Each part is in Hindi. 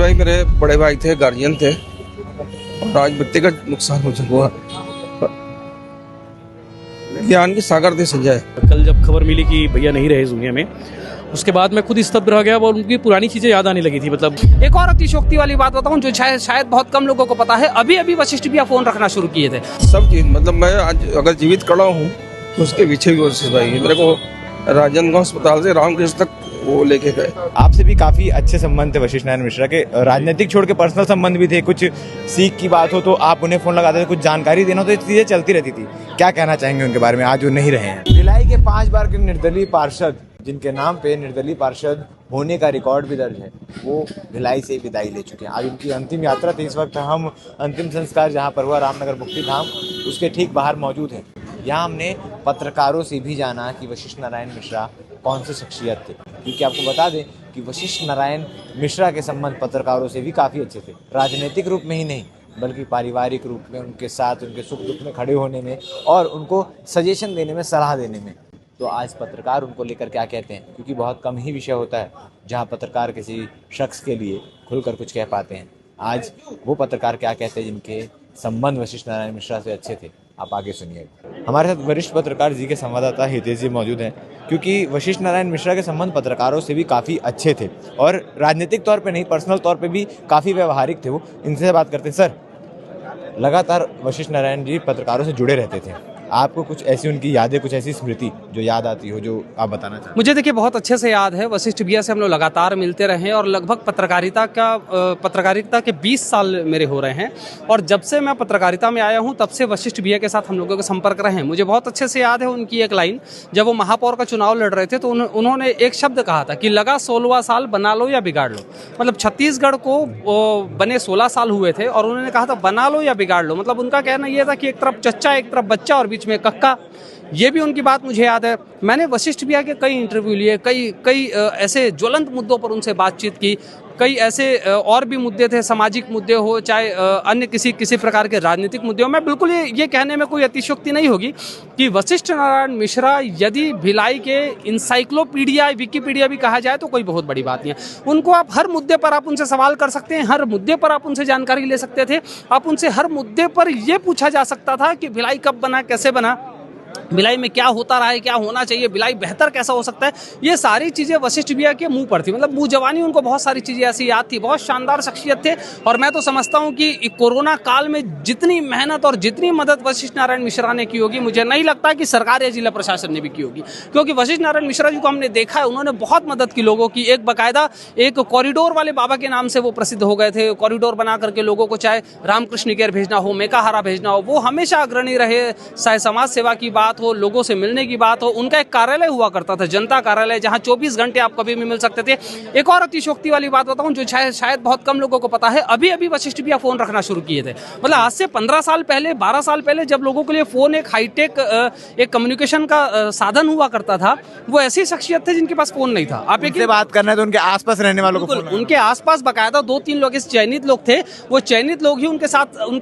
भाई मेरे बड़े भाई थे, गार्जियन थे और आज व्यक्तिगत नुकसान हो हुआ। ज्ञान की सागर थी संजय। कल जब खबर मिली कि भैया नहीं रहे इस दुनिया में, उसके बाद मैं खुद स्तब्ध रह गया और उनकी पुरानी चीजें याद आने लगी थी। मतलब एक और अतिशोक्ति वाली बात बताऊं जो शायद बहुत कम लोगों को पता है, अभी वशिष्ठ भैया फोन रखना शुरू किए थे। सब चीज मतलब मैं आज अगर जीवित खड़ा हूँ तो उसके पीछे भी वशिष्ठ भाई मेरे को राजनांदगांव अस्पताल से रामकृष्ण तक वो लेके गए। आपसे भी काफी अच्छे संबंध थे वशिष्ठ नारायण मिश्रा के, राजनीतिक छोड़ के पर्सनल संबंध भी थे। कुछ सीख की बात हो तो आप उन्हें फोन लगाते थे, कुछ जानकारी देना हो तो ये चीजें चलती रहती थी। क्या कहना चाहेंगे उनके बारे में आज वो नहीं रहे हैं? भिलाई के 5 बार के निर्दलीय पार्षद, जिनके नाम पे निर्दलीय पार्षद होने का रिकॉर्ड भी दर्ज है, वो भिलाई से विदाई ले चुके हैं। आज उनकी अंतिम यात्रा थी। इस वक्त हम अंतिम संस्कार जहाँ पर हुआ रामनगर मुक्ति धाम, उसके ठीक बाहर मौजूद है। यहाँ हमने पत्रकारों से भी जाना कि वशिष्ठ नारायण मिश्रा कौन से शख्सियत थे, क्योंकि आपको बता दें कि वशिष्ठ नारायण मिश्रा के संबंध पत्रकारों से भी काफ़ी अच्छे थे। राजनीतिक रूप में ही नहीं बल्कि पारिवारिक रूप में, उनके साथ उनके सुख दुख में खड़े होने में और उनको सजेशन देने में, सलाह देने में। तो आज पत्रकार उनको लेकर क्या कहते हैं, क्योंकि बहुत कम ही विषय होता है जहाँ पत्रकार किसी शख्स के लिए खुलकर कुछ कह पाते हैं। आज वो पत्रकार क्या कहते हैं जिनके संबंध वशिष्ठ नारायण मिश्रा से अच्छे थे, आप आगे सुनिए। हमारे साथ वरिष्ठ पत्रकार जी के संवाददाता हितेश जी मौजूद हैं, क्योंकि वशिष्ठ नारायण मिश्रा के संबंध पत्रकारों से भी काफ़ी अच्छे थे और राजनीतिक तौर पे नहीं, पर्सनल तौर पे भी काफ़ी व्यवहारिक थे वो। इनसे बात करते हैं। सर, लगातार वशिष्ठ नारायण जी पत्रकारों से जुड़े रहते थे, आपको कुछ ऐसी उनकी यादें, कुछ ऐसी स्मृति जो याद आती हो जो आप बताना चाहते हैं? मुझे देखिए बहुत अच्छे से याद है, वशिष्ठ भैया से हम लोग लगातार मिलते रहे हैं और लगभग पत्रकारिता के 20 साल मेरे हो रहे हैं। और जब से मैं पत्रकारिता में आया हूं तब से वशिष्ठ भैया के साथ हम लोगों के संपर्क रहे हैं। मुझे बहुत अच्छे से याद है उनकी एक लाइन, जब वो महापौर का चुनाव लड़ रहे थे तो उन्होंने एक शब्द कहा था कि लगा 16वां साल, बना लो या बिगाड़ लो। मतलब छत्तीसगढ़ को बने 16 साल हुए थे और उन्होंने कहा था बना लो या बिगाड़ लो। मतलब उनका कहना यह था कि एक तरफ चच्चा, एक तरफ बच्चा और में कक्का। ये भी उनकी बात मुझे याद है। मैंने वशिष्ठ भैया के कई इंटरव्यू लिए, कई ऐसे ज्वलंत मुद्दों पर उनसे बातचीत की। कई ऐसे और भी मुद्दे थे, सामाजिक मुद्दे हो चाहे अन्य किसी प्रकार के राजनीतिक मुद्दे हो। मैं बिल्कुल ये कहने में कोई अतिशयोक्ति नहीं होगी कि वशिष्ठ नारायण मिश्रा यदि भिलाई के इंसाइक्लोपीडिया, विकिपीडिया भी कहा जाए तो कोई बहुत बड़ी बात नहीं है। उनको आप हर मुद्दे पर आप उनसे सवाल कर सकते हैं, हर मुद्दे पर आप उनसे जानकारी ले सकते थे। आप उनसे हर मुद्दे पर यह पूछा जा सकता था कि भिलाई कब बना, कैसे बना, भिलाई में क्या होता रहा है, क्या होना चाहिए, भिलाई बेहतर कैसा हो सकता है। ये सारी चीज़ें वशिष्ठ भैया के मुंह पर थी। मतलब मुंह जवानी उनको बहुत सारी चीज़ें ऐसी याद थी। बहुत शानदार शख्सियत थे और मैं तो समझता हूं कि कोरोना काल में जितनी मेहनत और जितनी मदद वशिष्ठ नारायण मिश्रा ने की होगी, मुझे नहीं लगता कि सरकार या जिला प्रशासन ने भी की होगी। क्योंकि वशिष्ठ नारायण मिश्रा जी को हमने देखा है, उन्होंने बहुत मदद की लोगों की। एक बाकायदा एक कॉरिडोर वाले बाबा के नाम से वो प्रसिद्ध हो गए थे। कॉरिडोर बना करके लोगों को चाहे रामकृष्ण केयर भेजना हो, मेकाहारा भेजना हो, वो हमेशा अग्रणी रहे। चाहे समाज सेवा की बात हो, लोगों से मिलने की बात हो। उनका एक कार्यालय हुआ करता था, जनता कार्यालय, जहां 24 घंटे आप कभी भी मिल सकते थे। एक और अतिशयोक्ति वाली बात बताऊं जो शायद बहुत कम लोगों को पता है, अभी वशिष्ठ भैया फोन रखना शुरू किए थे। मतलब आज से 15 साल पहले, 12 साल पहले जब लोगों के लिए फोन एक हाईटेक एक कम्युनिकेशन का साधन हुआ करता था, वो ऐसी शख्सियत थे जिनके पास फोन नहीं था। आप एक बात करना है तो उनके आसपास रहने वालों को, उनके आसपास बाकायदा 2-3 लोग इस चयनित लोग थे। वो चयनित लोग ही उनके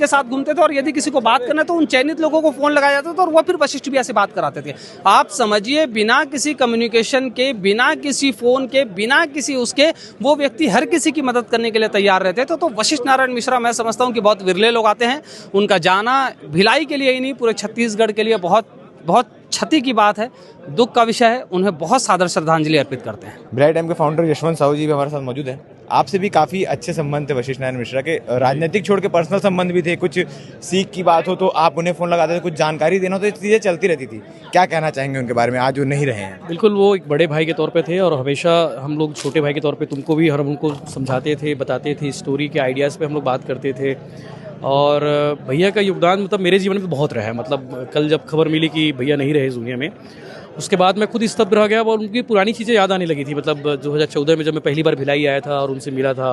साथ घूमते थे और यदि किसी को बात करना तो उन चयनित लोगों को फोन लगाया जाता था और वो फिर वशिष्ठ भैया से बात कराते थे। आप समझिए, बिना किसी कम्युनिकेशन के, बिना किसी फोन के, बिना किसी उसके, वो व्यक्ति हर किसी की मदद करने के लिए तैयार रहते थे। तो वशिष्ठ नारायण मिश्रा मैं समझता हूं कि बहुत विरले लोग आते हैं। उनका जाना भिलाई के लिए ही नहीं, पूरे छत्तीसगढ़ के लिए बहुत क्षति की बात है, दुख का विषय है। उन्हें बहुत सादर श्रद्धांजलि अर्पित करते हैं। भिलाई टाइम के फाउंडर यशवंत साहू जी भी हमारे साथ मौजूद हैं। आपसे भी काफ़ी अच्छे संबंध थे वशिष्ठ नारायण मिश्रा के, राजनीतिक छोड़ के पर्सनल संबंध भी थे। कुछ सीख की बात हो तो आप उन्हें फ़ोन लगाते थे, कुछ जानकारी देना हो तो ये चीज़ें चलती रहती थी। क्या कहना चाहेंगे उनके बारे में आज वो नहीं रहे हैं? बिल्कुल, वो एक बड़े भाई के तौर पे थे और हमेशा हम लोग छोटे भाई के तौर पे तुमको भी हर उनको समझाते थे, बताते थे, स्टोरी के आइडियाज़ पे हम लोग बात करते थे। और भैया का योगदान मतलब मेरे जीवन में बहुत रहा है। मतलब कल जब खबर मिली कि भैया नहीं रहे इस दुनिया में, उसके बाद मैं खुद स्तब्ध रह गया और उनकी पुरानी चीज़ें याद आने लगी थी। मतलब 2014 में जब मैं पहली बार भिलाई आया था और उनसे मिला था,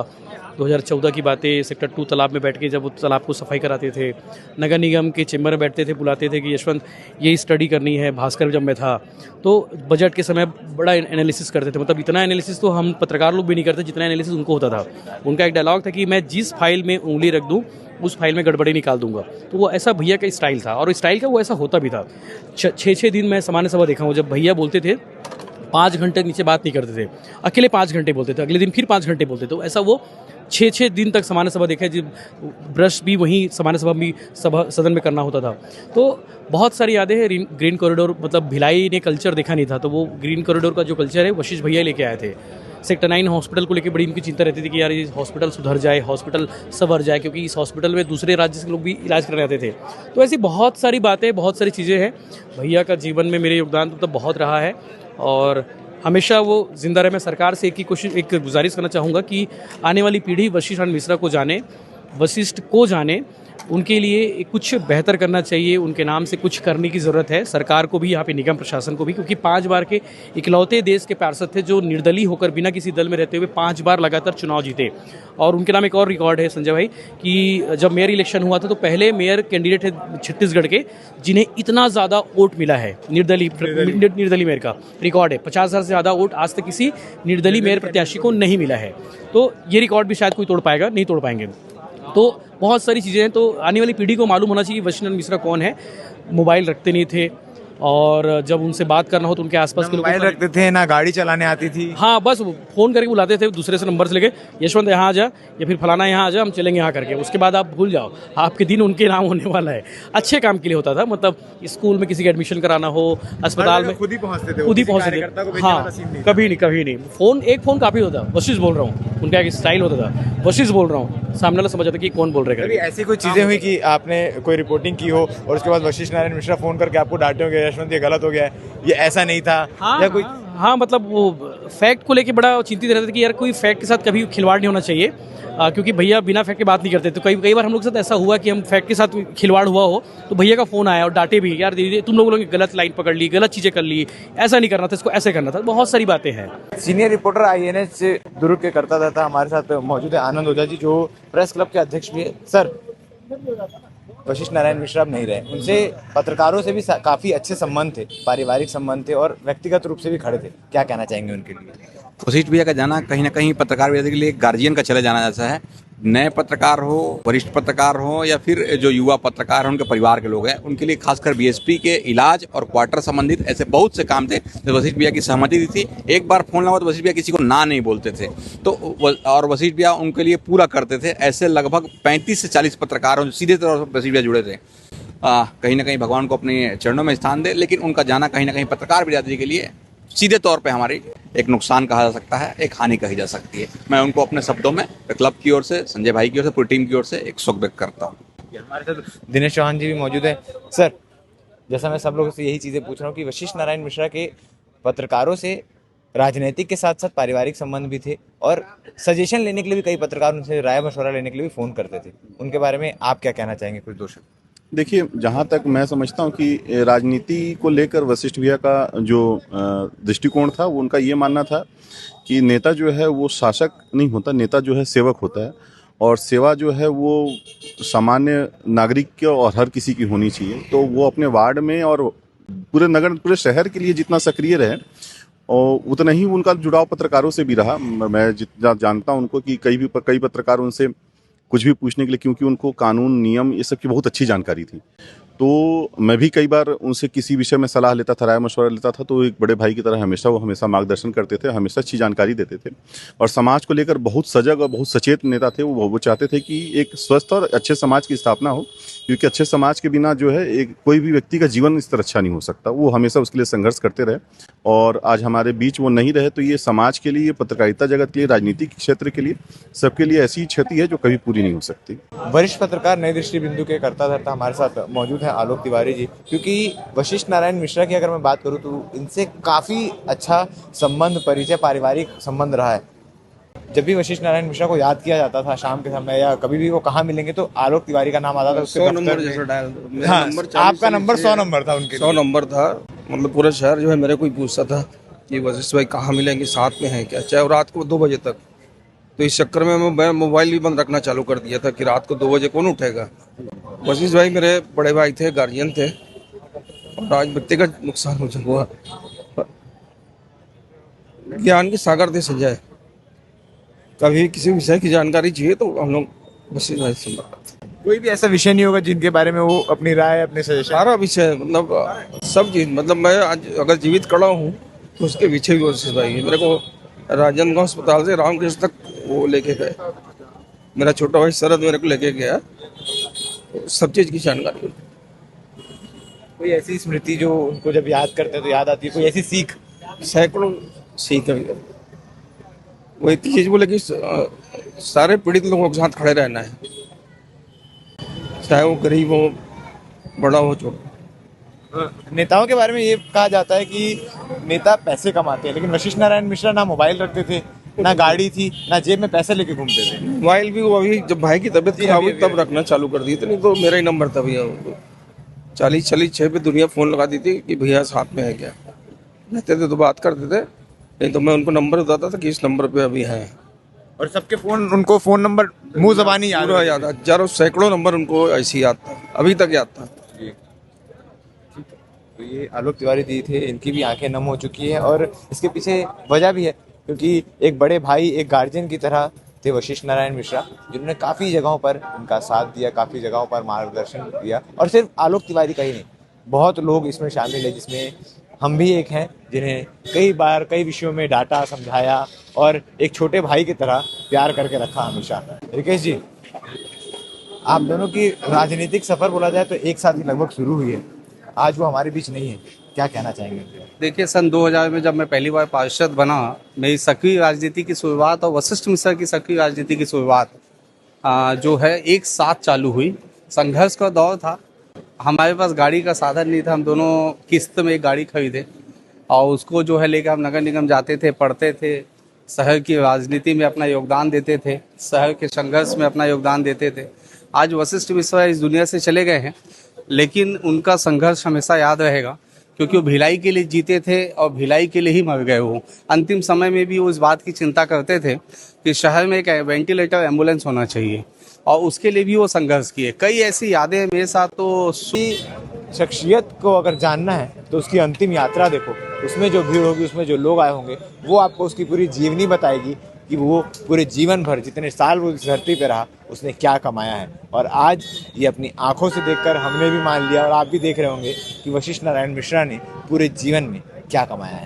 2014 की बातें, सेक्टर 2 तालाब में बैठ के जब उस तालाब को सफाई कराते थे, नगर निगम के चेंबर में बैठते थे, बुलाते थे कि यशवंत ये स्टडी करनी है। भास्कर जब मैं था तो बजट के समय बड़ा एनालिसिस करते थे। मतलब इतना एनालिसिस तो हम पत्रकार लोग भी नहीं करते जितना एनालिसिस उनको होता था। उनका एक डायलॉग था कि मैं जिस फाइल में उंगली रख दूँ उस फाइल में गड़बड़ी निकाल दूंगा। तो वो ऐसा भैया का स्टाइल था और स्टाइल का वो ऐसा होता भी था। 6 दिन मैं सामान्य सभा देखा हूँ, जब भैया बोलते थे 5 घंटे नीचे बात नहीं करते थे, अकेले 5 घंटे बोलते थे, अगले दिन फिर 5 घंटे बोलते थे। तो ऐसा वो 6-6 दिन तक सामान्य सभा देखा है, जब ब्रश भी वहीं सामान्य सभा में सदन में करना होता था। तो बहुत सारी यादें हैं। ग्रीन कॉरिडोर, मतलब भिलाई ने कल्चर देखा नहीं था, तो वो ग्रीन कॉरिडोर का जो कल्चर है वशिष्ठ भैया लेके आए थे। सेक्टर 9 हॉस्पिटल को लेकर बड़ी इनकी चिंता रहती थी कि यार ये हॉस्पिटल सुधर जाए, हॉस्पिटल संवर जाए, क्योंकि इस हॉस्पिटल में दूसरे राज्य से लोग भी इलाज करने आते थे। तो ऐसी बहुत सारी बातें, बहुत सारी चीज़ें हैं। भैया का जीवन में मेरे योगदान तो बहुत रहा है और हमेशा वो जिंदा रहे। मैं सरकार से एक गुजारिश करना चाहूँगा कि आने वाली पीढ़ी वशिष्ठ नारायण मिश्रा को जाने, वशिष्ठ को जाने, उनके लिए कुछ बेहतर करना चाहिए, उनके नाम से कुछ करने की ज़रूरत है। सरकार को भी, यहाँ पे निगम प्रशासन को भी, क्योंकि 5 बार के इकलौते देश के पार्षद थे जो निर्दलीय होकर बिना किसी दल में रहते हुए 5 बार लगातार चुनाव जीते। और उनके नाम एक और रिकॉर्ड है संजय भाई कि जब मेयर इलेक्शन हुआ था तो पहले मेयर कैंडिडेट है छत्तीसगढ़ के जिन्हें इतना ज़्यादा वोट मिला है। निर्दलीय मेयर का रिकॉर्ड है, 50,000 से ज़्यादा वोट आज तक किसी निर्दलीय मेयर प्रत्याशी को नहीं मिला है। तो ये रिकॉर्ड भी शायद कोई तोड़ पाएगा, नहीं तोड़ पाएंगे। तो बहुत सारी चीज़ें हैं। तो आने वाली पीढ़ी को मालूम होना चाहिए वशिष्ठ नारायण मिश्रा कौन है। मोबाइल रखते नहीं थे और जब उनसे बात करना हो तो उनके आसपास के लोग मोबाइल रखते थे ना, गाड़ी चलाने आती थी। हाँ, बस फ़ोन करके बुलाते थे दूसरे से नंबर से लेके, यशवंत यहाँ आ जा या फिर फलाना यहाँ आ जा, हम चलेंगे यहाँ करके। उसके बाद आप भूल जाओ, आपके दिन उनके नाम होने वाला है। अच्छे काम के लिए होता था, मतलब स्कूल में किसी का एडमिशन कराना हो, अस्पताल में खुद ही पहुंचते थे, खुद ही पहुँचते थे। हाँ, कभी नहीं। फ़ोन, एक फ़ोन काफ़ी होता, वशिष्ठ बोल रहा हूँ, उनका एक स्टाइल होता था, वशिष्ठ बोल रहा हूँ, सामने वाला समझ आता कि कौन बोल रहे हैं। ऐसी कोई चीज़ें हुई कि आपने कोई रिपोर्टिंग की हो और उसके बाद वशिष्ठ नारायण मिश्रा फ़ोन करके आपको डांटे होंगे, यशवंत ये गलत हो गया, ये ऐसा नहीं था? या कोई हाँ, मतलब वो फैक्ट को लेके बड़ा चिंतित रहते थे कि यार कोई फैक्ट के साथ कभी खिलवाड़ नहीं होना चाहिए, क्योंकि भैया बिना फैक्ट के बात नहीं करते। तो कई बार हम लोग के साथ ऐसा हुआ कि हम फैक्ट के साथ खिलवाड़ हुआ हो तो भैया का फ़ोन आया और डांटे भी, यार दीदी तुम लोगों ने गलत लाइन पकड़ ली, गलत चीज़ें कर ली, ऐसा नहीं करना था, इसको ऐसे करना था। बहुत सारी बातें हैं। सीनियर रिपोर्टर INH दुर्ग के करता था हमारे साथ मौजूद है आनंद ओझा जी, जो प्रेस क्लब के अध्यक्ष भी है। सर, वशिष्ठ नारायण मिश्रा अब नहीं रहे, उनसे पत्रकारों से भी काफ़ी अच्छे संबंध थे, पारिवारिक संबंध थे और व्यक्तिगत रूप से भी खड़े थे। क्या कहना चाहेंगे उनके लिए? वशिष्ठ भैया का जाना कहीं ना कहीं पत्रकार के लिए गार्जियन का चले जाना जैसा है। नए पत्रकार हो, वरिष्ठ पत्रकार हो या फिर जो युवा पत्रकार हैं, उनके परिवार के लोग हैं, उनके लिए खासकर BSP के इलाज और क्वार्टर संबंधित ऐसे बहुत से काम थे जो वशिष्ठ भैया की सहमति दी थी। एक बार फोन लगा तो वशिष्ठ भैया किसी को ना नहीं बोलते थे, तो और वशिष्ठ भैया उनके लिए पूरा करते थे। ऐसे लगभग 35 से 40 पत्रकार जो सीधे तौर पर वशिष्ठ भैया जुड़े थे। कहीं ना कहीं भगवान को अपने चरणों में स्थान दे, लेकिन उनका जाना कहीं ना कहीं पत्रकार बिरादरी के लिए सीधे तौर पे हमारी एक नुकसान कहा जा सकता है, एक हानि कही जा सकती है। मैं उनको अपने शब्दों में क्लब की ओर से, संजय भाई की ओर से, पूरी टीम की ओर से एक शोक व्यक्त करता हूँ। हमारे साथ दिनेश चौहान जी भी मौजूद है। सर, जैसा मैं सब लोगों से यही चीज़ें पूछ रहा हूँ कि वशिष्ठ नारायण मिश्रा के पत्रकारों से राजनीतिक के साथ साथ पारिवारिक संबंध भी थे और सजेशन लेने के लिए भी कई पत्रकार उनसे राय मशवरा लेने के लिए भी फ़ोन करते थे। उनके बारे में आप क्या कहना चाहेंगे? कुछ दो शब्द। देखिए, जहाँ तक मैं समझता हूँ कि राजनीति को लेकर वशिष्ठ भैया का जो दृष्टिकोण था, वो उनका ये मानना था कि नेता जो है वो शासक नहीं होता, नेता जो है सेवक होता है और सेवा जो है वो सामान्य नागरिक की और हर किसी की होनी चाहिए। तो वो अपने वार्ड में और पूरे नगर, पूरे शहर के लिए जितना सक्रिय रहे और उतना ही उनका जुड़ाव पत्रकारों से भी रहा। मैं जितना जानता हूँ उनको कि कई पत्रकार उनसे कुछ भी पूछने के लिए, क्योंकि उनको कानून, नियम, ये सब की बहुत अच्छी जानकारी थी। तो मैं भी कई बार उनसे किसी विषय में सलाह लेता था, राय मशवरा लेता था, तो एक बड़े भाई की तरह हमेशा मार्गदर्शन करते थे, हमेशा अच्छी जानकारी देते थे और समाज को लेकर बहुत सजग और बहुत सचेत नेता थे। वो चाहते थे कि एक स्वस्थ और अच्छे समाज की स्थापना हो, क्योंकि अच्छे समाज के बिना जो है एक कोई भी व्यक्ति का जीवन इस तरह अच्छा नहीं हो सकता। वो हमेशा उसके लिए संघर्ष करते रहे और आज हमारे बीच वो नहीं रहे, तो ये समाज के लिए, पत्रकारिता जगत के लिए, राजनीतिक क्षेत्र के लिए, सबके लिए ऐसी क्षति है जो कभी पूरी नहीं हो सकती। वरिष्ठ पत्रकार नई दृष्टि बिंदु के करता धरता हमारे साथ मौजूद है आलोक तिवारी जी। क्योंकि वशिष्ठ नारायण मिश्रा की अगर मैं बात करूं तो इनसे काफ़ी अच्छा संबंध, परिचय, पारिवारिक संबंध रहा है। जब भी वशिष्ठ नारायण मिश्रा को याद किया जाता था शाम के समय या कभी भी वो कहाँ मिलेंगे तो आलोक तिवारी का नाम आता था। 100 नंबर जैसा डायल, हाँ, आपका नंबर 100 100 नंबर था, उनके 100 नंबर था। मतलब पूरा शहर जो है मेरे को ही पूछता था कि वशिष्ठ भाई कहाँ मिलेंगे, साथ में हैं क्या, चाहे रात को 2 बजे तक। तो इस चक्कर में मैं मोबाइल भी बंद रखना चालू कर दिया था कि रात को 2 बजे कौन उठेगा। वशिष्ठ भाई मेरे बड़े भाई थे, गार्जियन थे और आज व्यक्तिगत नुकसान मुझे हुआ। ज्ञान के सागर थे संजय, कभी किसी विषय की जानकारी चाहिए तो हम लोग वशिष्ठ भाई से बात। कोई भी ऐसा विषय नहीं होगा जिनके बारे में वो अपनी राय, अपने सजेशन, सारा विषय, मतलब सब चीज़, मतलब मैं आज अगर जीवित खड़ा हूँ तो उसके पीछे भी वशिष्ठ भाई है। मेरे को राजनांदगांव अस्पताल से रामकृष्ण तक वो लेके गए, मेरा छोटा भाई शरद मेरे को लेके गया, तो सब चीज़ की जानकारी। कोई ऐसी स्मृति जो उनको जब याद करते हैं तो याद आती है, कोई ऐसी सीख? सैकड़ों सीख है। वो एक चीज बोले कि सारे पीड़ित लोगों के साथ खड़े रहना है, चाहे वो गरीब हो, बड़ा हो, छोटा। नेताओं के बारे में ये कहा जाता है कि नेता पैसे कमाते हैं, लेकिन वशिष्ठ नारायण मिश्रा ना मोबाइल रखते थे, ना गाड़ी थी, ना जेब में पैसे लेके घूमते थे। मोबाइल भी वो अभी जब भाई की तबीयत खराब हुई तब रखना चालू कर दिए थे, नहीं तो मेरा ही नंबर था भैया। 40-6 पे दुनिया फोन लगा दी थी कि भैया साथ में है क्या, रहते थे तो बात करते थे, नहीं तो मैं उनको नंबर बताता था कि इस नंबर पे अभी है। और सबके फोन, उनको फोन नंबर मुंह जबानी याद पूरा याद, हजारों सैकड़ों नंबर उनको ऐसे याद था, अभी तक याद था। तो ये आलोक तिवारी दी थे, इनकी भी आंखें नम हो चुकी है और इसके पीछे वजह भी है, क्योंकि एक बड़े भाई, एक गार्जियन की तरह थे वशिष्ठ नारायण मिश्रा, जिन्होंने काफ़ी जगहों पर इनका साथ दिया, काफ़ी जगहों पर मार्गदर्शन दिया। और सिर्फ आलोक तिवारी का ही नहीं, बहुत लोग इसमें शामिल है, जिसमें हम भी एक हैं, जिन्हें कई बार कई विषयों में डांटा, समझाया और एक छोटे भाई की तरह प्यार करके रखा हमेशा। रिकेश जी, आप दोनों की राजनीतिक सफर बोला जाए तो एक साथ ही लगभग शुरू हुई है, आज वो हमारे बीच नहीं है, क्या कहना चाहेंगे? देखिए, सन 2000 में जब मैं पहली बार पार्षद बना, मेरी सक्रिय राजनीति की शुरुआत और वशिष्ठ मिश्रा की सक्रिय राजनीति की शुरुआत जो है एक साथ चालू हुई। संघर्ष का दौर था, हमारे पास गाड़ी का साधन नहीं था, हम दोनों किस्त में एक गाड़ी खरीदे और उसको जो है लेकर हम नगर निगम जाते थे, पढ़ते थे, शहर की राजनीति में अपना योगदान देते थे, शहर के संघर्ष में अपना योगदान देते थे। आज वशिष्ठ मिश्रा इस दुनिया से चले गए हैं, लेकिन उनका संघर्ष हमेशा याद रहेगा, क्योंकि वो भिलाई के लिए जीते थे और भिलाई के लिए ही मर गए। वो अंतिम समय में भी वो इस बात की चिंता करते थे कि शहर में एक वेंटिलेटर एम्बुलेंस होना चाहिए, और उसके लिए भी वो संघर्ष किए। कई ऐसी यादें मेरे साथ। तो शख्सियत को अगर जानना है तो उसकी अंतिम यात्रा देखो, उसमें जो भीड़ होगी, उसमें जो लोग आए होंगे, वो आपको उसकी पूरी जीवनी बताएगी कि वो पूरे जीवन भर, जितने साल वो इस धरती पे रहा, उसने क्या कमाया है। और आज ये अपनी आंखों से देखकर हमने भी मान लिया, और आप भी देख रहे होंगे कि वशिष्ठ नारायण मिश्रा ने पूरे जीवन में क्या कमाया है।